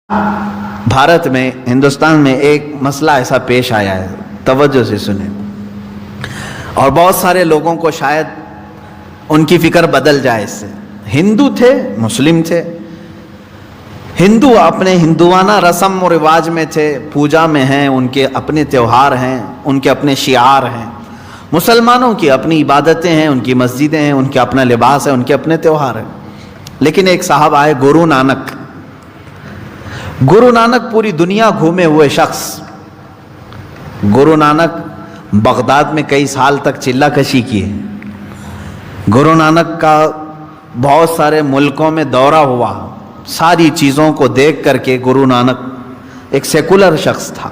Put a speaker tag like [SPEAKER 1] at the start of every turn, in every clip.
[SPEAKER 1] بھارت میں ہندوستان میں ایک مسئلہ ایسا پیش آیا ہے، توجہ سے سنیں، اور بہت سارے لوگوں کو شاید ان کی فکر بدل جائے اس سے۔ ہندو تھے، مسلم تھے، ہندو اپنے ہندوانہ رسم و رواج میں تھے، پوجا میں ہیں، ان کے اپنے تہوار ہیں، ان کے اپنے شعار ہیں۔ مسلمانوں کی اپنی عبادتیں ہیں، ان کی مسجدیں ہیں، ان کے اپنا لباس ہے، ان کے اپنے تہوار ہیں۔ لیکن ایک صاحب آئے، گرو نانک۔ گرو نانک پوری دنیا گھومے ہوئے شخص۔ گرو نانک بغداد میں کئی سال تک چلہ کشی کی ہے۔ گرو نانک کا بہت سارے ملکوں میں دورہ ہوا، ساری چیزوں کو دیکھ کر کے گرو نانک ایک سیکولر شخص تھا،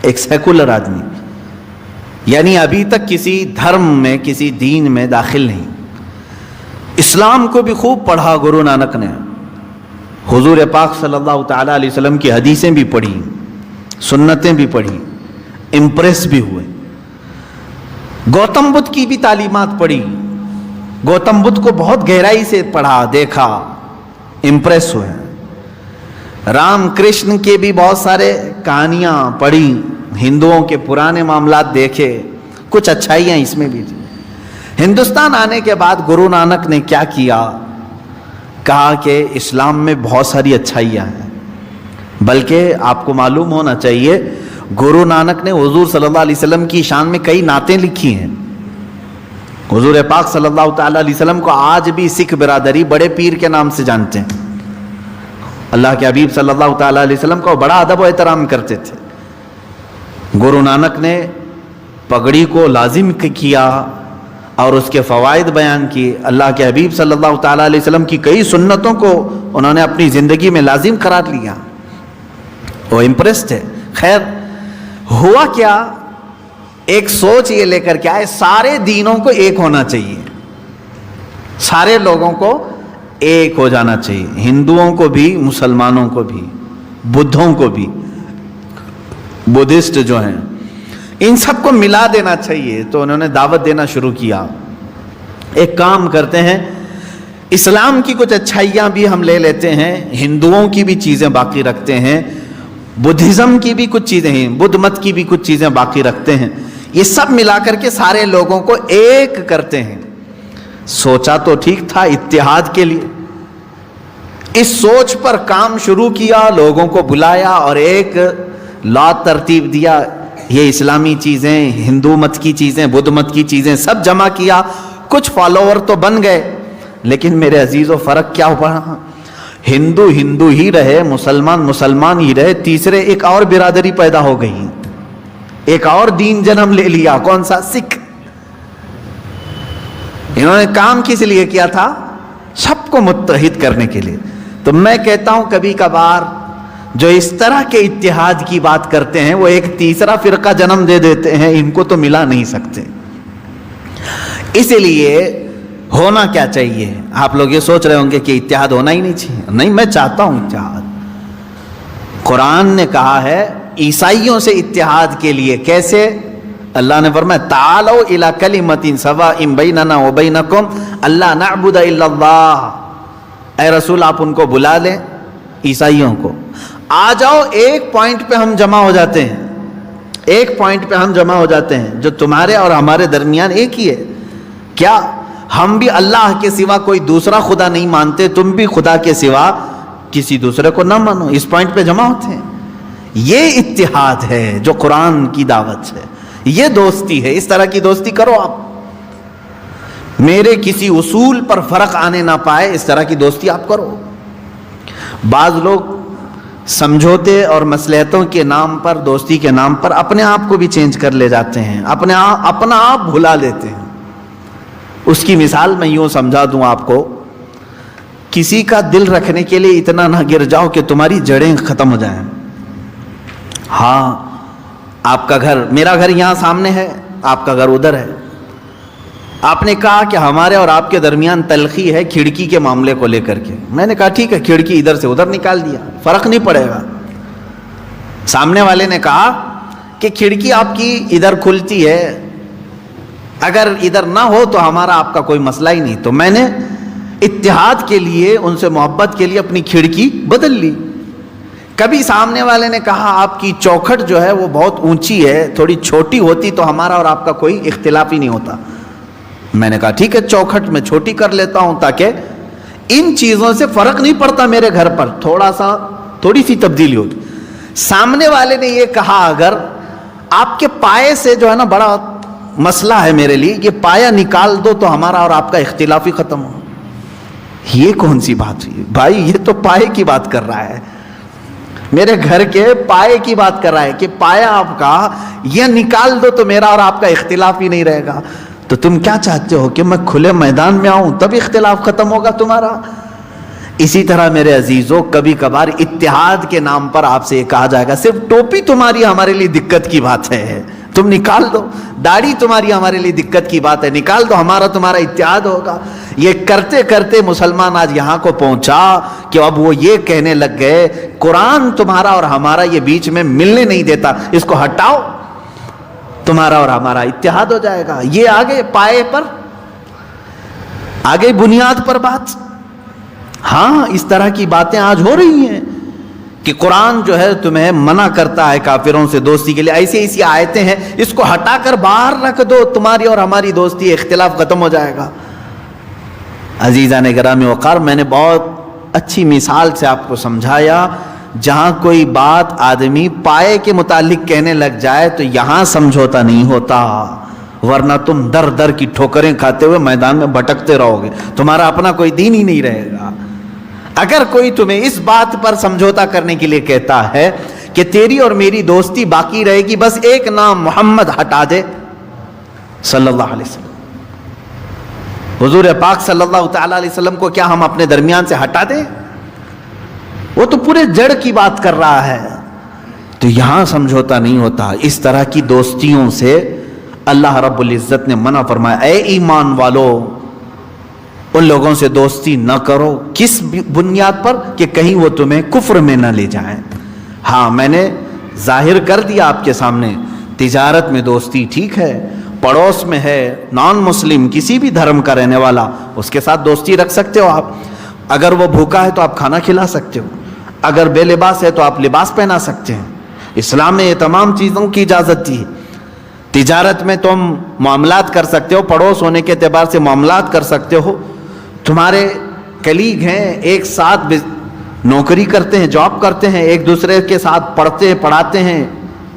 [SPEAKER 1] ایک سیکولر آدمی، یعنی ابھی تک کسی دھرم میں، کسی دین میں داخل نہیں۔ اسلام کو بھی خوب پڑھا گرو نانک نے، حضور پاک صلی اللہ تعالیٰ علیہ وسلم کی حدیثیں بھی پڑھی، سنتیں بھی پڑھی، امپریس بھی ہوئے۔ گوتم بدھ کی بھی تعلیمات پڑھی، گوتم بدھ کو بہت گہرائی سے پڑھا، دیکھا، امپریس ہوئے۔ رام کرشن کے بھی بہت سارے کہانیاں پڑھی، ہندوؤں کے پرانے معاملات دیکھے، کچھ اچھائیاں اس میں بھی تھی۔ ہندوستان آنے کے بعد گرو نانک نے کیا کیا؟ کہا کہ اسلام میں بہت ساری اچھائیاں ہیں، بلکہ آپ کو معلوم ہونا چاہیے گرو نانک نے حضور صلی اللہ علیہ وسلم کی شان میں کئی نعتیں لکھی ہیں۔ حضور پاک صلی اللہ تعالیٰ علیہ وسلم کو آج بھی سکھ برادری بڑے پیر کے نام سے جانتے ہیں۔ اللہ کے حبیب صلی اللہ تعالیٰ علیہ وسلم کو بڑا ادب و احترام کرتے تھے۔ گرو نانک نے پگڑی کو لازم کیا اور اس کے فوائد بیان کیے۔ اللہ کے حبیب صلی اللہ تعالیٰ علیہ وسلم کی کئی سنتوں کو انہوں نے اپنی زندگی میں لازم قرار لیا، وہ امپریس تھے۔ خیر ہوا کیا؟ ایک سوچ یہ لے کر کے آئے، سارے دینوں کو ایک ہونا چاہیے، سارے لوگوں کو ایک ہو جانا چاہیے، ہندوؤں کو بھی، مسلمانوں کو بھی، بدھوں کو بھی، بدھسٹ جو ہیں ان سب کو ملا دینا چاہیے۔ تو انہوں نے دعوت دینا شروع کیا، ایک کام کرتے ہیں، اسلام کی کچھ اچھائیاں بھی ہم لے لیتے ہیں، ہندوؤں کی بھی چیزیں باقی رکھتے ہیں، بدھزم کی بھی کچھ چیزیں ہیں، بدھ مت کی بھی کچھ چیزیں باقی رکھتے ہیں، یہ سب ملا کر کے سارے لوگوں کو ایک کرتے ہیں۔ سوچا تو ٹھیک تھا اتحاد کے لیے، اس سوچ پر کام شروع کیا، لوگوں کو بلایا اور ایک لا ترتیب دیا، یہ اسلامی چیزیں، ہندو مت کی چیزیں، بدھ مت کی چیزیں سب جمع کیا۔ کچھ فالوور تو بن گئے، لیکن میرے عزیزو فرق کیا پڑا؟ ہندو ہندو ہی رہے، مسلمان مسلمان ہی رہے، تیسرے ایک اور برادری پیدا ہو گئی، ایک اور دین جنم لے لیا۔ کون سا؟ سکھ۔ انہوں نے کام کس لیے کیا تھا؟ سب کو متحد کرنے کے لیے۔ تو میں کہتا ہوں کبھی کبھار جو اس طرح کے اتحاد کی بات کرتے ہیں وہ ایک تیسرا فرقہ جنم دے دیتے ہیں، ان کو تو ملا نہیں سکتے۔ اس لیے ہونا کیا چاہیے؟ آپ لوگ یہ سوچ رہے ہوں گے کہ اتحاد ہونا ہی نہیں چاہیے۔ نہیں، میں چاہتا ہوں اتحاد۔ قرآن نے کہا ہے عیسائیوں سے اتحاد کے لیے کیسے؟ اللہ نے فرمایا تعالوا الی کلمۃ سواء بیننا وبینکم الا نعبد الا اللہ۔ اے رسول آپ ان کو بلا لیں، عیسائیوں کو، آ جاؤ، ایک پوائنٹ پہ ہم جمع ہو جاتے ہیں، ایک پوائنٹ پہ ہم جمع ہو جاتے ہیں جو تمہارے اور ہمارے درمیان ایک ہی ہے۔ کیا؟ ہم بھی اللہ کے سوا کوئی دوسرا خدا نہیں مانتے، تم بھی خدا کے سوا کسی دوسرے کو نہ مانو، اس پوائنٹ پہ جمع ہوتے ہیں۔ یہ اتحاد ہے جو قرآن کی دعوت ہے، یہ دوستی ہے۔ اس طرح کی دوستی کرو آپ، میرے کسی اصول پر فرق آنے نہ پائے، اس طرح کی دوستی آپ کرو۔ بعض لوگ سمجھوتے اور مصلحتوں کے نام پر، دوستی کے نام پر اپنے آپ کو بھی چینج کر لے جاتے ہیں، اپنا آپ بھلا لیتے ہیں۔ اس کی مثال میں یوں سمجھا دوں آپ کو، کسی کا دل رکھنے کے لیے اتنا نہ گر جاؤ کہ تمہاری جڑیں ختم ہو جائیں۔ ہاں، آپ کا گھر، میرا گھر یہاں سامنے ہے، آپ کا گھر ادھر ہے۔ آپ نے کہا کہ ہمارے اور آپ کے درمیان تلخی ہے کھڑکی کے معاملے کو لے کر کے۔ میں نے کہا ٹھیک ہے، کھڑکی ادھر سے ادھر نکال دیا، فرق نہیں پڑے گا۔ سامنے والے نے کہا کہ کھڑکی آپ کی ادھر کھلتی ہے، اگر ادھر نہ ہو تو ہمارا آپ کا کوئی مسئلہ ہی نہیں۔ تو میں نے اتحاد کے لیے، ان سے محبت کے لیے اپنی کھڑکی بدل لی۔ کبھی سامنے والے نے کہا آپ کی چوکھٹ جو ہے وہ بہت اونچی ہے، تھوڑی چھوٹی ہوتی تو ہمارا اور آپ کا کوئی اختلاف ہی نہیں ہوتا۔ میں نے کہا ٹھیک ہے، چوکھٹ میں چھوٹی کر لیتا ہوں تاکہ ان چیزوں سے فرق نہیں پڑتا میرے گھر پر، تھوڑی سی تبدیلی ہوگی۔ سامنے والے نے یہ کہا اگر آپ کے پائے سے جو ہے نا بڑا مسئلہ ہے میرے لیے، یہ پایا نکال دو تو ہمارا اور آپ کا اختلاف ہی ختم ہو۔ یہ کون سی بات ہوئی بھائی؟ یہ تو پائے کی بات کر رہا ہے، میرے گھر کے پائے کی بات کر رہا ہے کہ پایا آپ کا یہ نکال دو تو میرا اور آپ کا اختلاف ہی نہیں رہے گا۔ تو تم کیا چاہتے ہو کہ میں کھلے میدان میں آؤں تب اختلاف ختم ہوگا تمہارا؟ اسی طرح میرے عزیزوں، کبھی کبھار اتحاد کے نام پر آپ سے یہ کہا جائے گا صرف ٹوپی تمہاری ہمارے لیے دقت کی بات ہے، تم نکال دو، داڑھی تمہاری ہمارے لیے دقت کی بات ہے، نکال دو، ہمارا تمہارا اتحاد ہوگا۔ یہ کرتے کرتے مسلمان آج یہاں کو پہنچا کہ اب وہ یہ کہنے لگ گئے قرآن تمہارا اور ہمارا یہ بیچ میں ملنے نہیں دیتا، اس کو ہٹاؤ، تمہارا اور ہمارا اتحاد ہو جائے گا۔ یہ آگے پائے پر، آگے بنیاد پر بات۔ ہاں اس طرح کی باتیں آج ہو رہی ہیں کہ قرآن جو ہے تمہیں منع کرتا ہے کافروں سے دوستی کے لیے، ایسی آیتیں ہیں، اس کو ہٹا کر باہر رکھ دو، تمہاری اور ہماری دوستی، اختلاف ختم ہو جائے گا۔ عزیزان گرامی وقار، میں نے بہت اچھی مثال سے آپ کو سمجھایا، جہاں کوئی بات آدمی پائے کے متعلق کہنے لگ جائے تو یہاں سمجھوتا نہیں ہوتا، ورنہ تم در در کی ٹھوکریں کھاتے ہوئے میدان میں بھٹکتے رہو گے، تمہارا اپنا کوئی دین ہی نہیں رہے گا۔ اگر کوئی تمہیں اس بات پر سمجھوتا کرنے کے لیے کہتا ہے کہ تیری اور میری دوستی باقی رہے گی، بس ایک نام محمد ہٹا دے صلی اللہ علیہ وسلم، حضور پاک صلی اللہ تعالی علیہ وسلم کو کیا ہم اپنے درمیان سے ہٹا دیں؟ وہ تو پورے جڑ کی بات کر رہا ہے، تو یہاں سمجھوتا نہیں ہوتا۔ اس طرح کی دوستیوں سے اللہ رب العزت نے منع فرمایا، اے ایمان والو ان لوگوں سے دوستی نہ کرو۔ کس بنیاد پر؟ کہ کہیں وہ تمہیں کفر میں نہ لے جائیں۔ ہاں میں نے ظاہر کر دیا آپ کے سامنے، تجارت میں دوستی ٹھیک ہے، پڑوس میں ہے نان مسلم کسی بھی دھرم کا رہنے والا، اس کے ساتھ دوستی رکھ سکتے ہو آپ۔ اگر وہ بھوکا ہے تو آپ کھانا کھلا سکتے ہو، اگر بے لباس ہے تو آپ لباس پہنا سکتے ہیں۔ اسلام نے یہ تمام چیزوں کی اجازت دی۔ تجارت میں تم معاملات کر سکتے ہو، پڑوس ہونے کے اعتبار سے معاملات کر سکتے ہو، تمہارے کلیگ ہیں، ایک ساتھ نوکری کرتے ہیں، جاب کرتے ہیں، ایک دوسرے کے ساتھ پڑھتے ہیں پڑھاتے ہیں،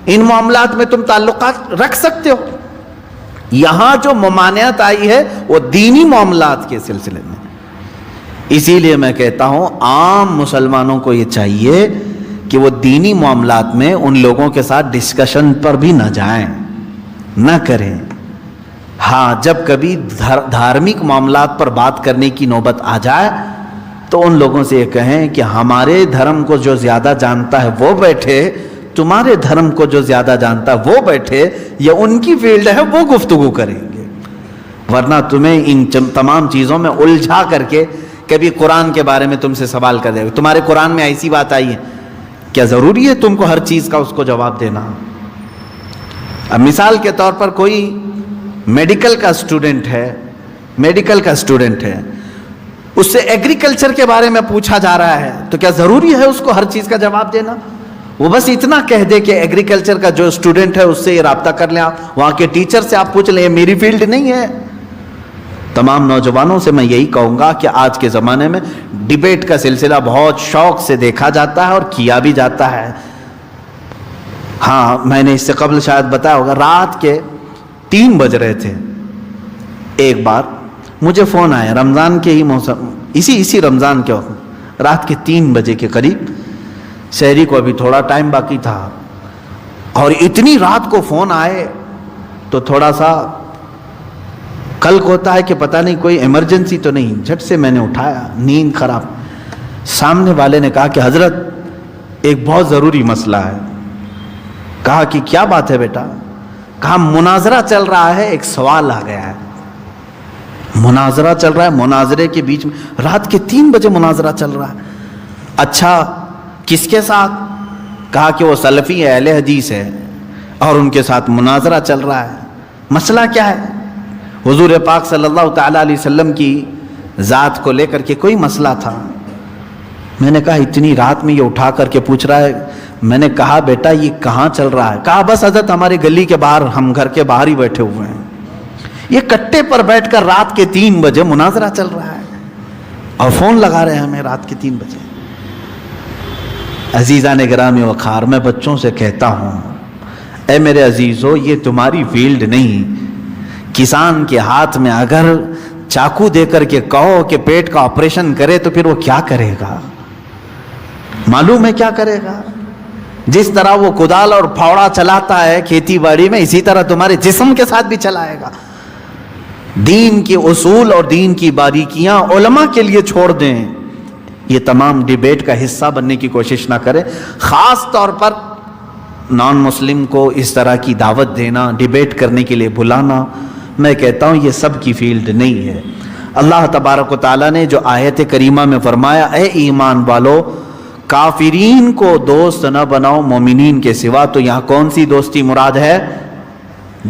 [SPEAKER 1] ان معاملات میں تم تعلقات رکھ سکتے ہو۔ یہاں جو ممانعت آئی ہے وہ دینی معاملات کے سلسلے میں۔ اسی لیے میں کہتا ہوں عام مسلمانوں کو یہ چاہیے کہ وہ دینی معاملات میں ان لوگوں کے ساتھ ڈسکشن پر بھی نہ جائیں، نہ کریں۔ ہاں جب کبھی دھارمک معاملات پر بات کرنے کی نوبت آ جائے تو ان لوگوں سے یہ کہیں کہ ہمارے دھرم کو جو زیادہ جانتا ہے وہ بیٹھے، تمہارے دھرم کو جو زیادہ جانتا ہے وہ بیٹھے، یا ان کی فیلڈ ہے وہ گفتگو کریں گے، ورنہ تمہیں ان تمام چیزوں میں الجھا کر کے کبھی قرآن کے بارے میں تم سے سوال کر دے گا، تمہارے قرآن میں ایسی بات آئی ہے، کیا ضروری ہے تم کو ہر چیز کا اس کو جواب دینا؟ اب مثال کے طور پر کوئی میڈیکل کا اسٹوڈنٹ ہے، اس سے ایگریکلچر کے بارے میں پوچھا جا رہا ہے، تو کیا ضروری ہے اس کو ہر چیز کا جواب دینا؟ وہ بس اتنا کہہ دے کہ ایگریکلچر کا جو اسٹوڈنٹ ہے اس سے یہ رابطہ کر لیں، آپ وہاں کے ٹیچر سے آپ پوچھ لیں، یہ میری فیلڈ نہیں ہے۔ تمام نوجوانوں سے میں یہی کہوں گا کہ آج کے زمانے میں ڈیبیٹ کا سلسلہ بہت شوق سے دیکھا جاتا ہے اور کیا بھی جاتا ہے۔ ہاں میں نے اس سے قبل شاید بتایا ہوگا، رات کے 3 بج رہے تھے، ایک بار مجھے فون آیا رمضان کے ہی موسم، اسی رمضان کے وقت رات کے 3 بجے کے قریب، شہری کو ابھی تھوڑا ٹائم باقی تھا، اور اتنی رات کو فون آئے تو تھوڑا سا قلق ہوتا ہے کہ پتہ نہیں کوئی ایمرجنسی تو نہیں۔ جھٹ سے میں نے اٹھایا، نیند خراب، سامنے والے نے کہا کہ حضرت ایک بہت ضروری مسئلہ ہے۔ کہا کہ کیا بات ہے بیٹا؟ کہا مناظرہ چل رہا ہے، ایک سوال آ گیا ہے، مناظرہ چل رہا ہے، مناظرے کے بیچ میں رات کے 3 بجے مناظرہ چل رہا ہے۔ اچھا کس کے ساتھ؟ کہا کہ وہ سلفی اہل حدیث ہے اور ان کے ساتھ مناظرہ چل رہا ہے۔ مسئلہ کیا ہے؟ حضور پاک صلی اللہ تعالی علیہ وسلم کی ذات کو لے کر کے کوئی مسئلہ تھا۔ میں نے کہا اتنی رات میں یہ اٹھا کر کے پوچھ رہا ہے. میں نے کہا بیٹا یہ کہاں چل رہا ہے؟ کہا بس حضرت ہماری گلی کے باہر، ہم گھر کے باہر ہی بیٹھے ہوئے ہیں. یہ کٹے پر بیٹھ کر رات کے 3 بجے مناظرہ چل رہا ہے اور فون لگا رہے ہیں ہمیں رات کے 3 بجے. عزیزان گرامی وقار، میں بچوں سے کہتا ہوں اے میرے عزیزو، یہ تمہاری فیلڈ نہیں. کسان کے ہاتھ میں اگر چاقو دے کر کے کہو کہ پیٹ کا آپریشن کرے تو پھر وہ کیا کرے گا؟ معلوم ہے کیا کرے گا؟ جس طرح وہ کدال اور پھاوڑا چلاتا ہے کھیتی باڑی میں، اسی طرح تمہارے جسم کے ساتھ بھی چلائے گا. دین کے اصول اور دین کی باریکیاں علماء کے لیے چھوڑ دیں. یہ تمام ڈیبیٹ کا حصہ بننے کی کوشش نہ کریں. خاص طور پر نان مسلم کو اس طرح کی دعوت دینا، ڈیبیٹ کرنے کے لیے بلانا، میں کہتا ہوں یہ سب کی فیلڈ نہیں ہے. اللہ تبارک و تعالیٰ نے جو آیت کریمہ میں فرمایا اے ایمان والو کافرین کو دوست نہ بناؤ مومنین کے سوا، تو یہاں کون سی دوستی مراد ہے؟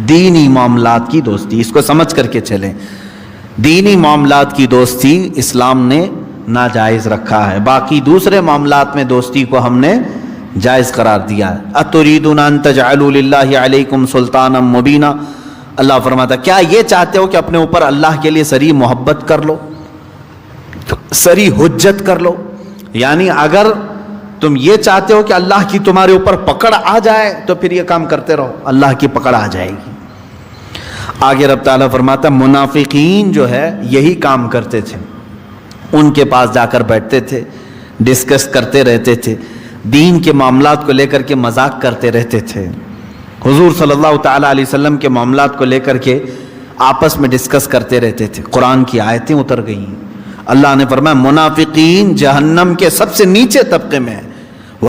[SPEAKER 1] دینی معاملات کی دوستی. اس کو سمجھ کر کے چلیں. دینی معاملات کی دوستی اسلام نے ناجائز رکھا ہے، باقی دوسرے معاملات میں دوستی کو ہم نے جائز قرار دیا ہے. اتریدون ان تجعلوا للہ علیکم سلطانا مبینا. اللہ فرماتا کیا یہ چاہتے ہو کہ اپنے اوپر اللہ کے لیے سری محبت کر لو، سری حجت کر لو؟ یعنی اگر تم یہ چاہتے ہو کہ اللہ کی تمہارے اوپر پکڑ آ جائے تو پھر یہ کام کرتے رہو، اللہ کی پکڑ آ جائے گی. آگے رب تعالیٰ فرماتا منافقین جو ہے یہی کام کرتے تھے. ان کے پاس جا کر بیٹھتے تھے، ڈسکس کرتے رہتے تھے، دین کے معاملات کو لے کر کے مذاق کرتے رہتے تھے. حضور صلی اللہ تعالیٰ علیہ وسلم کے معاملات کو لے کر کے آپس میں ڈسکس کرتے رہتے تھے. قرآن کی آیتیں اتر گئیں. اللہ نے فرمایا منافقین جہنم کے سب سے نیچے طبقے میں ہیں.